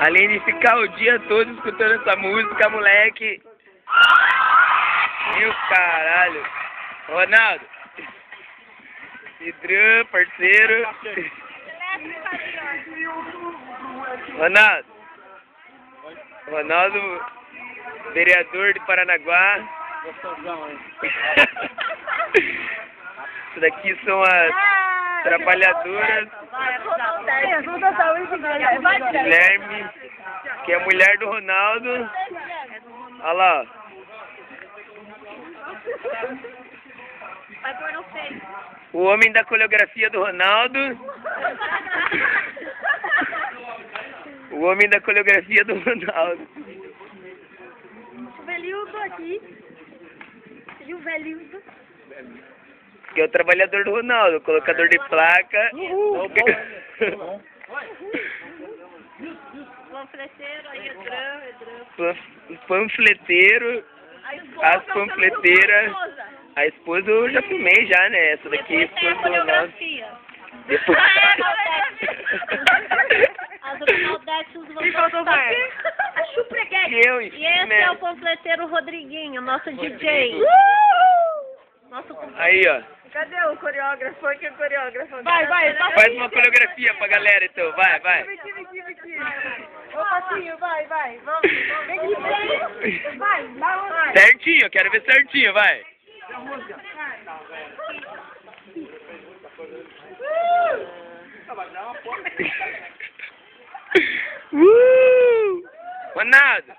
Além de ficar o dia todo escutando essa música, moleque. Meu caralho. Ronaldo. Hidran, parceiro. Ronaldo. Ronaldo, vereador de Paranaguá. Gostosão, hein? Isso daqui são as trabalhadoras. Guilherme, que é a mulher do Ronaldo. Olha lá, ó. Vai pôr no peito. O homem da coreografia do Ronaldo. O homem da coreografia do Ronaldo. O velhudo aqui. E o velhudo. Que é o trabalhador do Ronaldo, o colocador de placa. Panfleteiro, aí Edran. Panfleteiro. As panfleteiras. A esposa eu já filmei já, né? Essa daqui é a esposa do Ronaldo. Depois... As Ronaldetes vão gostar. A chupreguete. Eu, E esse é o panfleteiro Rodriguinho, nosso DJ. Nosso aí, ó. Cadê o coreógrafo? Foi que é o coreógrafo. Vai. Faz uma coreografia pra galera, então. Vai. Aqui. Ô, Patinho, vai. Vamos. Vem aqui. Vai. Certinho, eu quero ver certinho, vai. Ronaldo!